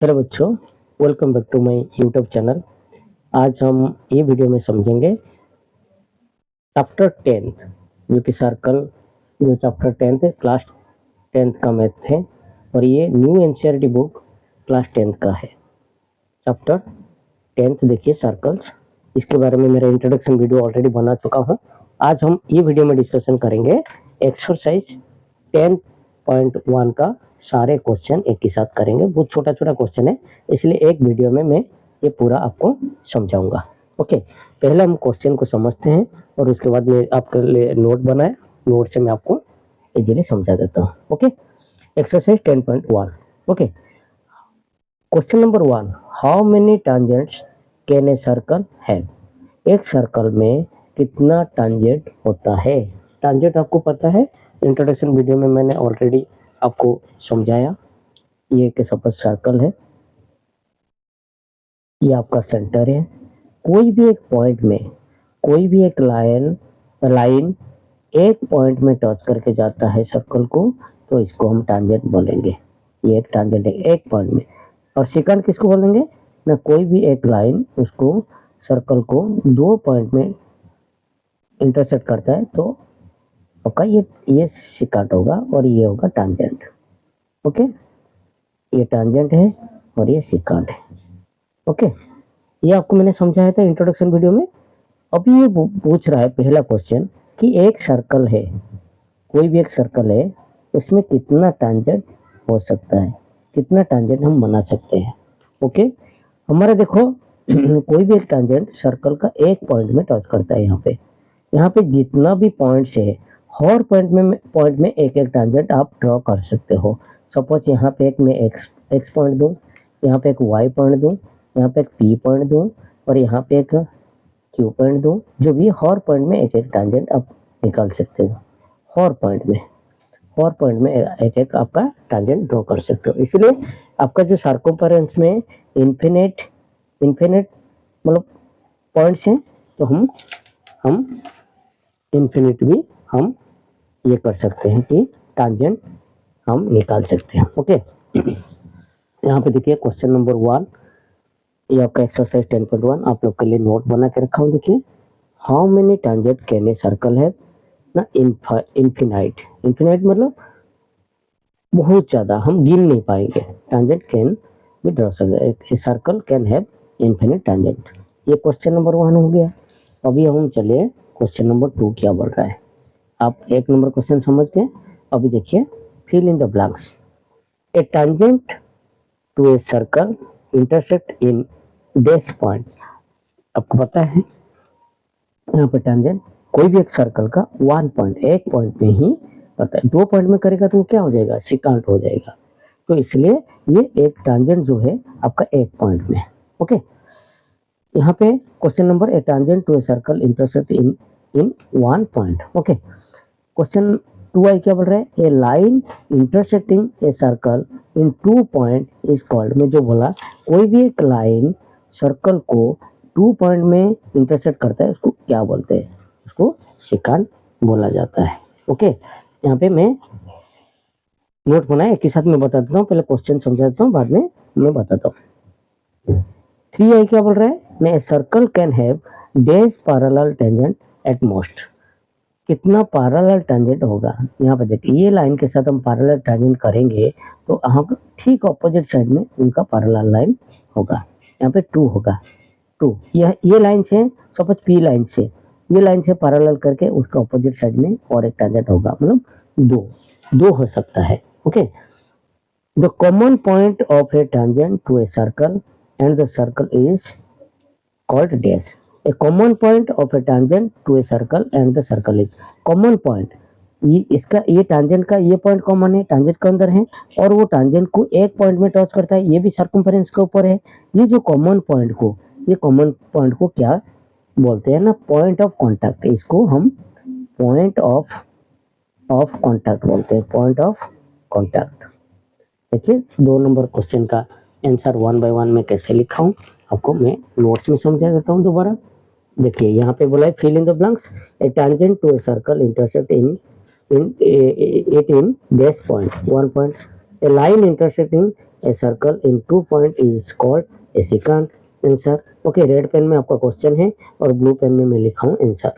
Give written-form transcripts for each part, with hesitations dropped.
Hello बच्चों, welcome back to my YouTube channel. आज हम ये वीडियो में समझेंगे चैप्टर 10th जो कि सर्कल जो चैप्टर 10th है, क्लास 10th का मैथ है और ये new NCERT book class 10th का है। चैप्टर 10th देखिए सर्कल्स, इसके बारे में मेरा इंट्रोडक्शन वीडियो ऑलरेडी बना चुका हूँ। आज हम ये वीडियो में डिस्कशन करेंगे एक्सरसाइज 10.1 का सारे क्वेश्चन एक ही साथ करेंगे। बहुत छोटा छोटा क्वेश्चन है, इसलिए एक वीडियो में मैं ये पूरा आपको समझाऊंगा। ओके, पहले हम क्वेश्चन को समझते हैं और उसके बाद मैं आपके लिए नोट बनाया, नोट से मैं आपको इजीली समझा देता हूँ। Okay, exercise 10.1। Okay, question number 1, how many tangents can a circle have? एक सर्कल में कितना टांजेंट होता है? टांजेंट आपको पता है, इंट्रोडक्शन वीडियो में मैंने ऑलरेडी आपको समझाया। ये एक सपोज सर्कल है, ये आपका सेंटर है। कोई भी एक पॉइंट में कोई भी एक लाइन एक पॉइंट में टच करके जाता है सर्कल को, तो इसको हम टांजेंट बोलेंगे। ये एक टांजेंट है एक पॉइंट में। और सेकंड किसको बोलेंगे ना, कोई भी एक लाइन उसको सर्कल को दो पॉइंट में इंटरसेक्ट करता है तो आपका ये सेकंड होगा और ये होगा टांजेंट। ओके, ये टांजेंट है और ये सेकंड है। ओके, ये आपको मैंने समझाया था इंट्रोडक्शन वीडियो में। अभी ये पूछ रहा है पहला क्वेश्चन कि एक सर्कल है, कोई भी एक सर्कल है, उसमें कितना टांजेंट हो सकता है, कितना टांजेंट हम बना सकते हैं। ओके, हमारा देखो कोई भी एक टांजेंट सर्कल का एक पॉइंट में टच करता है। यहाँ पे जितना भी पॉइंट्स है, हर पॉइंट में एक एक टांजेंट आप ड्रॉ कर सकते हो। सपोज यहाँ पे एक मैं एक्स पॉइंट दूँ, यहाँ पे एक वाई पॉइंट दूँ, यहाँ पे एक पी पॉइंट दूँ और यहाँ पे एक क्यू पॉइंट दूँ। जो भी हर पॉइंट में एक एक टांजेंट आप निकाल सकते हो। हर पॉइंट में एक एक आपका टांजेंट ड्रॉ कर सकते हो। इसलिए आपका जो सर्कमफेरेंस में इन्फिनिट मतलब पॉइंट्स हैं, तो हम इन्फिनिट भी हम ये कर सकते हैं कि टांजेंट हम निकाल सकते हैं। ओके, यहाँ पे देखिए क्वेश्चन नंबर 1, ये आपका एक्सरसाइज 10.1 आप लोग के लिए नोट बना के रखा हूँ। देखिए, how many tangent can a circle है ना, इन्फिनाइट मतलब बहुत ज़्यादा, हम गिन नहीं पाएंगे। टांजेंट कैन भी ड्रॉ सकते, a circle can have infinite tangent. ये क्वेश्चन नंबर 1 हो गया। अभी हम चलिए क्वेश्चन नंबर 2 क्या बोल रहा है। आप एक नंबर क्वेश्चन समझ गए। अभी देखिए, fill in the blanks. A tangent to a circle intersect in dash point. आपको पता है यहाँ पे टांजेंट कोई भी एक सर्कल का एक पॉइंट में ही करता है। दो पॉइंट में करेगा तो वो क्या हो जाएगा, सेकंड हो जाएगा। तो इसलिए ये एक टांजेंट जो है आपका एक पॉइंट में। ओके, यहाँ पे question number, a tangent to a circle intersect in one point. Okay, question 2i क्या बोल रहा है, a line intersecting a circle in 2 point is called. में जो बोला कोई भी एक लाइन सर्कल को 2 पॉइंट में इंटरसेक्ट करता है, उसको क्या बोलते हैं, उसको सेकंड बोला जाता है। ओके, यहाँ पे मैं नोट बनाया, एक ही साथ में बता देता हूँ। पहले क्वेश्चन समझा देता हूँ, बाद में मैं बताता हूँ। 3i क्या बोल रहा है, ए circle can have dash parallel tangent at most. कितना पैरेलल टेंजेंट होगा, यहाँ पे देखिए ये लाइन के साथ हम पैरेलल टेंजेंट करेंगे तो हम ठीक ऑपोजिट साइड में उनका पैरेलल लाइन होगा। यहाँ पे 2 होगा, 2 ये लाइन से, सपोज पी लाइन से, ये लाइन से पैरेलल करके उसका ऑपोजिट साइड में और एक टेंजेंट होगा, मतलब 2 हो सकता है। Okay, the common point of a tangent to a circle and the circle is called dash. A common point of a tangent to a circle and the circle is common point. ये tangent का ये point common है, tangent के अंदर है और वो tangent को एक पॉइंट में टच करता है, ये भी सर्कमफेरेंस के ऊपर है। ये जो कॉमन पॉइंट को क्या बोलते हैं ना, पॉइंट ऑफ कॉन्टैक्ट। इसको हम पॉइंट ऑफ कॉन्टैक्ट बोलते हैं, पॉइंट ऑफ कॉन्टैक्ट। देखिए 2 नंबर क्वेश्चन का आंसर 1 by 1 में कैसे लिखा हूँ आपको मैं नोट्स में समझा देता हूँ दोबारा। देखिए यहाँ पे बोला है fill in the blanks, a tangent to a circle intersect in dash point 1 point, a line intersecting a circle in 2 point is called a secant answer. Okay, red pen में आपका क्वेश्चन है और ब्लू पेन में मैं लिखा हूँ answer.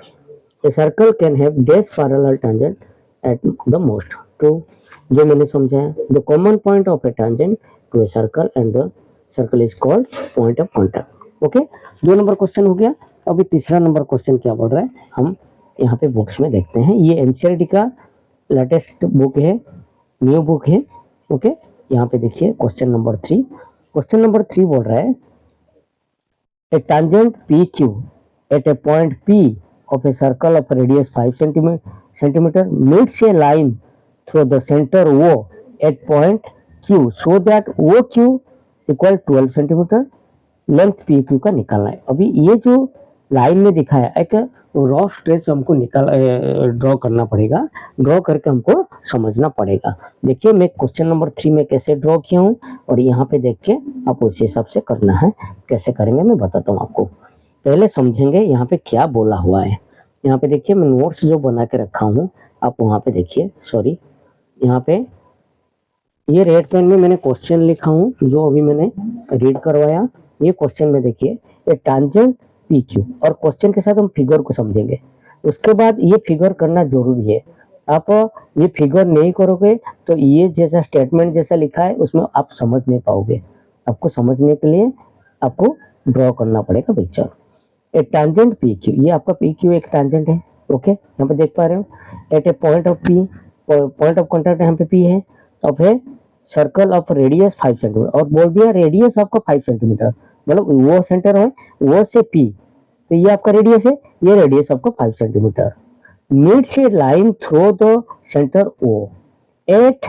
A circle can have dash parallel tangent at the most. True, जो मैंने समझाया। The common point of a tangent to a circle and the circle is called point of contact. Okay, 2 number question हो गया। अभी तीसरा number question क्या बोल रहा है, हम यहाँ पे बुक्स में देखते हैं। ये एनसीईआरटी का लेटेस्ट बुक है, न्यू बुक है। ओके, यहाँ पे देखिए क्वेश्चन नंबर 3। क्वेश्चन नंबर 3 बोल रहा है ए tangent PQ at a point P of a circle of radius 5 centimeter meets a line through the center O at point Q so that OQ equal 12 centimeter। Length PQ का निकालना है। अभी ये जो line में दिखाया एक रफ स्ट्रेच हमको ड्रॉ करना पड़ेगा। ड्रॉ करके हमको समझना पड़ेगा। देखिए मैं क्वेश्चन नंबर 3 में कैसे ड्रॉ किया हूँ और यहाँ पे देख के आप उसी हिसाब से करना है। कैसे करेंगे मैं बताता हूँ आपको। पहले समझेंगे यहाँ पे क्या बोला हुआ है। यहाँ पे देखिए मैं नोट्स जो बना के रखा हूँ, आप वहाँ पे देखिए। सॉरी, यहाँ पे ये रेड पेन में मैंने क्वेश्चन लिखा हूँ जो अभी मैंने रीड करवाया। ये क्वेश्चन में देखिए ये टांजेंट PQ और क्वेश्चन के साथ हम फिगर को समझेंगे। उसके बाद ये फिगर करना जरूरी है। आप ये फिगर नहीं करोगे तो ये जैसा स्टेटमेंट जैसा लिखा है उसमें आप समझ नहीं पाओगे। आपको समझने के लिए आपको ड्रॉ करना पड़ेगा पिक्चर। ए टांजेंट PQ, ये आपका PQ एक टांजेंट है। ओके, यहाँ पे देख पा रहे हो। At a point of P, point of contact यहाँ पे P है। Of a circle of radius 5 centimetre, और बोल दिया रेडियस आपका 5 सेंटीमीटर, मतलब वो सेंटर है वो से P, तो ये आपका रेडियस है, ये रेडियस आपका 5 centimetre. Meets a line through the centre O at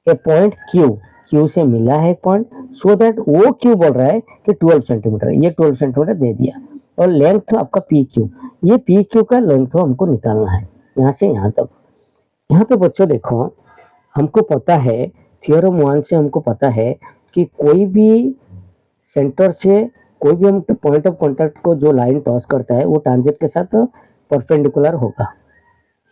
a point Q से मिला है एक पॉइंट, सो दैट OQ बोल रहा है कि 12 सेंटीमीटर, ये 12 सेंटीमीटर दे दिया। और लेंथ आपका PQ, ये PQ का लेंथ हमको निकालना है यहाँ से यहाँ तक। यहाँ पे बच्चों देखो, हमको पता है थ्योरम 1 से हमको पता है कि कोई भी सेंटर से कोई भी हम पॉइंट ऑफ कॉन्टैक्ट को जो लाइन टॉस करता है वो टांजेंट के साथ परपेंडिकुलर होगा।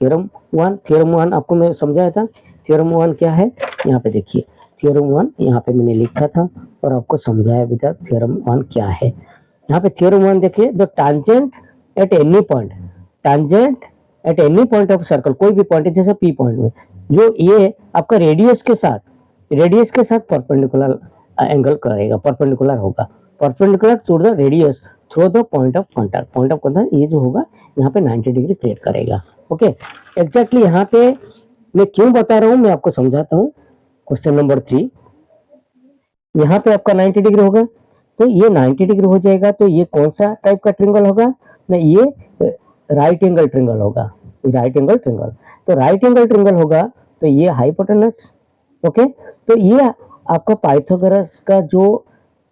थ्योरम 1 आपको मैं समझाया था। थ्योरम 1 क्या है, यहाँ पे देखिए। थ्योरम 1 यहाँ पे मैंने लिखा था और आपको समझाया भी था थ्योरम 1 क्या है। यहाँ पे थ्योरम 1 देखिए, the tangent at any point, tangent at any point of circle, कोई भी पॉइंट है जैसे P पॉइंट में, जो ये आपका रेडियस के साथ परपेंडिकुलर एंगल करेगा, परपेंडिकुलर होगा, perpendicular to the radius through the point of contact. Point of contact ये जो होगा यहाँ पे 90 डिग्री क्रिएट करेगा। ओके, एग्जैक्टली यहाँ पे मैं क्यों बता रहा हूँ मैं आपको समझाता हूँ। क्वेश्चन नंबर 3, यहाँ पे आपका 90 डिग्री होगा, तो ये 90 डिग्री हो जाएगा, तो ये कौन सा टाइप का ट्रिंगल होगा ना, ये राइट एंगल ट्रिंगल होगा। राइट एंगल ट्रिंगल, तो राइट एंगल ट्रिंगल होगा तो ये हाइपोटेनस। ओके, तो ये आपका पाइथागोरस का जो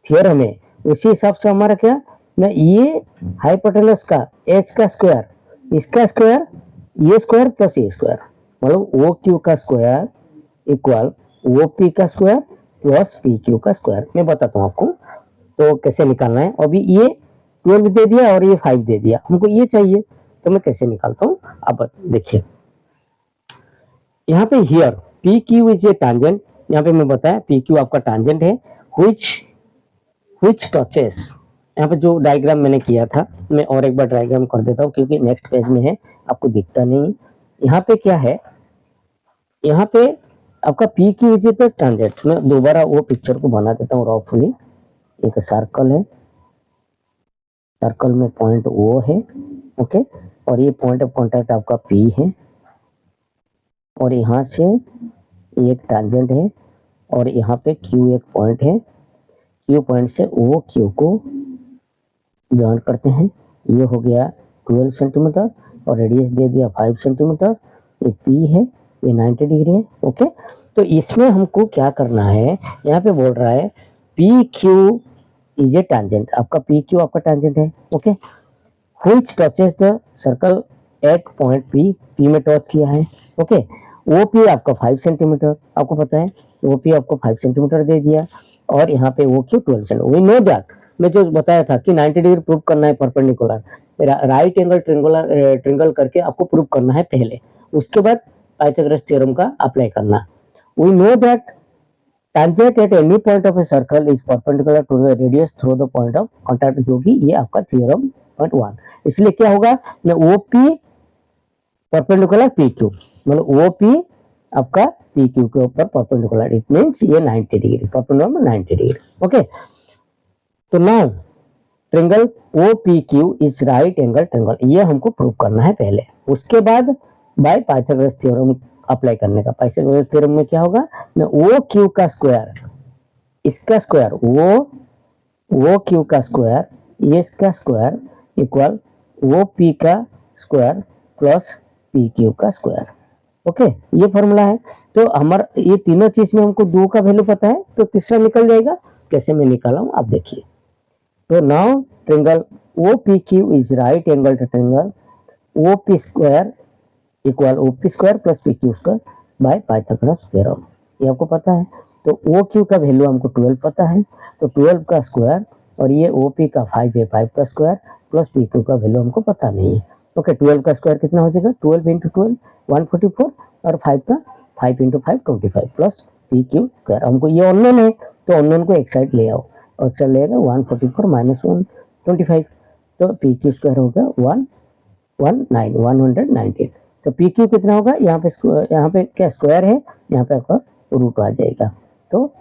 थ्योरम है उसी हिसाब से हमारा क्या ना, ये हाइपोटेनस का h का स्क्वायर, इसका स्क्वायर, ये स्क्वायर प्लस ये स्क्वायर, मतलब OQ का स्क्वायर इक्वल OP का स्क्वायर प्लस PQ का स्क्वायर। मैं बताता हूँ आपको तो कैसे निकालना है। अभी ये 12 दे दिया और ये 5 दे दिया, हमको ये चाहिए, तो मैं कैसे निकालता हूँ अब देखिए। यहाँ पे here PQ is a tangent, यहाँ पे मैं बताया PQ आपका टांजेंट है, which टचेस, यहाँ पे जो डायग्राम मैंने किया था, मैं और एक बार डायग्राम कर देता हूँ क्योंकि नेक्स्ट पेज में है, आपको दिखता नहीं। यहाँ पे क्या है, यहाँ पे आपका PQ इज ए टांजेंट। मैं दोबारा वो पिक्चर को बना देता हूँ रफली। एक सर्कल है, सर्कल में पॉइंट O है। ओके, और ये पॉइंट ऑफ कॉन्टैक्ट आपका P है, और यहाँ से एक टांजेंट है, और यहाँ पे Q एक पॉइंट है। Q पॉइंट से OQ को जॉइन करते हैं, ये हो गया 12 सेंटीमीटर और रेडियस दे दिया 5 सेंटीमीटर। ये P है, ये 90 डिग्री है। ओके, तो इसमें हमको क्या करना है, यहाँ पे बोल रहा है PQ इज ए टांजेंट, आपका PQ आपका टांजेंट है। Okay, which touches the circle eight point P में टच किया है। ओके, OP आपका 5 सेंटीमीटर, आपको पता है OP आपको 5 सेंटीमीटर दे दिया, और यहाँ पे OQ 12 centimetre. We know that, मैं जो बताया था कि 90 डिग्री प्रूव करना है परपेंडिकुलर, राइट एंगल ट्रिंगल करके आपको प्रूव करना है पहले, उसके बाद पाइथागोरस थ्योरम का अप्लाई करना। We know that tangent at any point of a circle is perpendicular to the radius through the point of contact, जो कि ये आपका थ्योरम पॉइंट 1। इसलिए क्या होगा ना, OP परपेंडिकुलर PQ, मतलब OP आपका PQ के ऊपर परपेंडिकुलर, इट मींस ये 90 डिग्री, परपेंडिकुलर 90 डिग्री। ओके, तो now triangle OPQ is right angle triangle, ये हमको प्रूव करना है पहले। उसके बाद बाय पाइथागोरस थ्योरम अप्लाई करने का। पाइथागोरस थ्योरम में क्या होगा ना, OQ का स्क्वायर, इसका स्क्वायर, OQ का स्क्वायर, ये इसका स्क्वायर इक्वल OP का स्क्वायर प्लस PQ का स्क्वायर। ओके, ये फॉर्मूला है। तो हमारा ये तीनों चीज में हमको 2 का वैल्यू पता है, तो तीसरा निकल जाएगा। कैसे मैं निकाला हूं आप देखिए। तो now triangle OPQ is right angle triangle, OP square equal OP square plus PQ square by Pythagoras theorem, ये आपको पता है। तो OQ का वैल्यू हमको 12 पता है, तो 12 का स्क्वायर, और ये OP का 5 है, 5 का स्क्वायर प्लस PQ का वैल्यू हमको पता नहीं है। ओके, 12 का स्क्वायर कितना हो जाएगा, 12 इंटू 12 144, और 5 का 5 इंटू 5 25 प्लस PQ स्क्वायर। हमको ये अननोन है, तो अननोन को एक साइड ले आओ, और एक साइड लेगा 144 माइनस 125, तो PQ स्क्वायर होगा 119। तो PQ कितना होगा, यहाँ पे क्या स्क्वायर है, यहाँ पे आपका रूट आ जाएगा, तो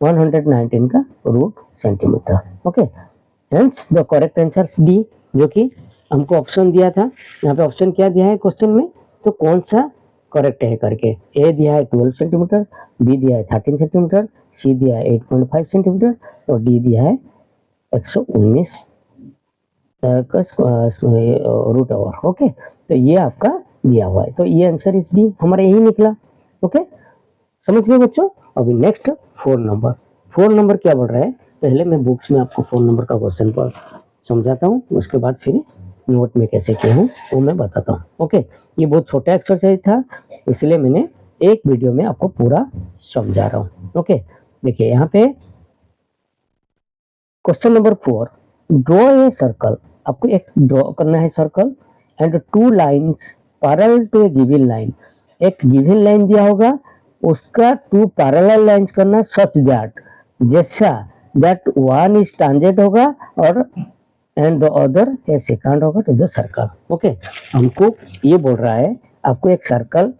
119 का रूट centimetre. Okay, hence the correct answer D, जो कि हमको ऑप्शन दिया था। यहाँ पे ऑप्शन क्या दिया है क्वेश्चन में, तो कौन सा करेक्ट है करके। ए दिया है 12 सेंटीमीटर, बी दिया है 13 सेंटीमीटर, सी दिया है 8.5 सेंटीमीटर, और डी दिया है 119 रूट ओवर। ओके, तो ये आपका दिया हुआ है, तो ये आंसर इज डी, हमारा यही निकला। ओके, समझ गए बच्चों। अभी नेक्स्ट 4 नंबर। 4 नंबर क्या बोल रहा है, पहले मैं बुक्स में आपको 4 नंबर का क्वेश्चन पर समझाता हूँ, उसके बाद फिर नोट में कैसे किया हूँ वो मैं बताता हूँ। ओके, ये बहुत छोटा एक्सरसाइज था, इसलिए मैंने एक वीडियो में आपको पूरा समझा रहा हूँ। ओके, देखिए यहाँ पे question number 4, draw a circle, आपको एक ड्रॉ करना है circle and 2 lines parallel to a given line, एक गिवन लाइन दिया होगा, उसका 2 पैरेलल लाइन्स करना सच दैट, जैसा दैट वन इज टांजेंट होगा और and the other a second होगा टू द सर्कल। ओके, हमको ये बोल रहा है, आपको एक सर्कल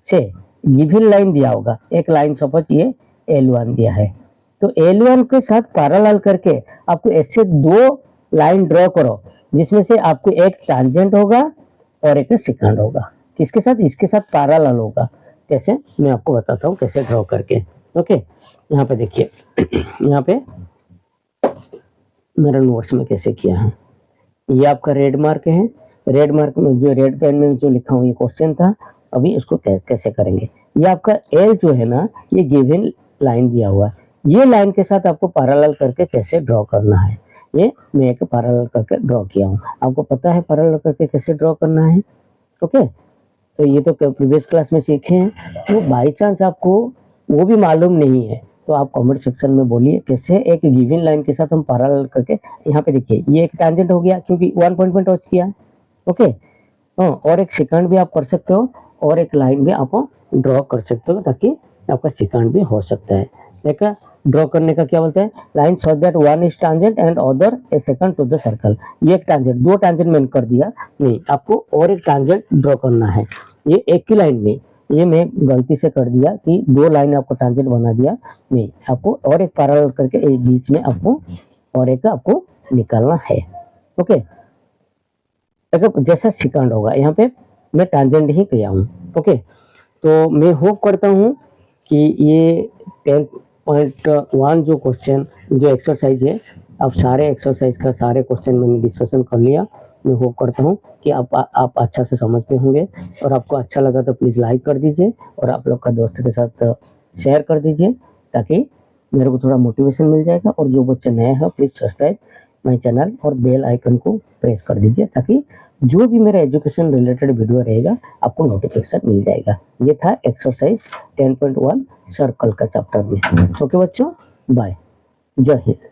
से गिवन लाइन दिया होगा, एक लाइन सपोज ये L1 दिया है, तो L1 के साथ पैरेलल करके आपको ऐसे 2 लाइन ड्रॉ करो, जिसमें से आपको एक टांजेंट होगा और एक सेकंड होगा। किसके साथ, इसके साथ पैरेलल होगा। कैसे, मैं आपको बताता हूँ कैसे ड्रॉ करके। ओके, यहाँ पे देखिए, यहाँ पे मेरा नोट्स में कैसे किया है, ये आपका रेड मार्क है, रेड मार्क में जो रेड पेन में जो लिखा हूँ ये क्वेश्चन था। अभी इसको कैसे करेंगे, ये आपका L जो है ना, ये गिवन लाइन दिया हुआ है, ये लाइन के साथ आपको पैरेलल करके कैसे ड्रॉ करना है, ये मैं एक पैरेलल करके ड्रॉ किया हूँ। आपको पता है पैरेलल करके कैसे ड्रॉ करना है। ओके, तो ये तो प्रीवियस क्लास में सीखे हैं, तो बाई चांस आपको वो भी मालूम नहीं है तो आप कमेंट सेक्शन में बोलिए कैसे एक गिवन लाइन के साथ हम पैरेलल करके। यहाँ पे देखिए ये एक टैंजेंट हो गया क्योंकि 1 पॉइंट में टच किया। ओके, और एक सेकंड भी आप कर सकते हो, और एक लाइन भी आप ड्रॉ कर सकते हो, ताकि आपका सेकंड भी हो सकता है। देखा, ड्रॉ करने का क्या बोलते हैं, line so that one is tangent and other a secant to the circle. ये एक टांजेंट, 2 टांजेंट मैंने कर दिया, नहीं आपको और एक टांजेंट ड्रॉ करना है। ये एक ही लाइन में, ये मैं गलती से कर दिया कि 2 लाइन आपको टांजेंट बना दिया, नहीं आपको और एक पैरेलल करके बीच में आपको और एक आपको निकालना है। ओके, अगर जैसा सेकंड होगा, यहाँ पे मैं टांजेंट ही किया हूँ। ओके, तो मैं होप करता हूँ कि ये 10.1 जो क्वेश्चन जो एक्सरसाइज है, अब सारे एक्सरसाइज का सारे क्वेश्चन मैंने डिस्कशन कर लिया। मैं होप करता हूँ कि आप अच्छा से समझते होंगे, और आपको अच्छा लगा तो प्लीज़ लाइक कर दीजिए, और आप लोग का दोस्त के साथ शेयर कर दीजिए, ताकि मेरे को थोड़ा मोटिवेशन मिल जाएगा। और जो बच्चे नए हैं प्लीज़ सब्सक्राइब माय चैनल और बेल आइकन को प्रेस कर दीजिए, ताकि जो भी मेरा एजुकेशन रिलेटेड वीडियो रहेगा आपको नोटिफिकेशन मिल जाएगा। ये था एक्सरसाइज 10.1 सर्कल का चैप्टर में। ओके बच्चों, बाय, जय हिंद।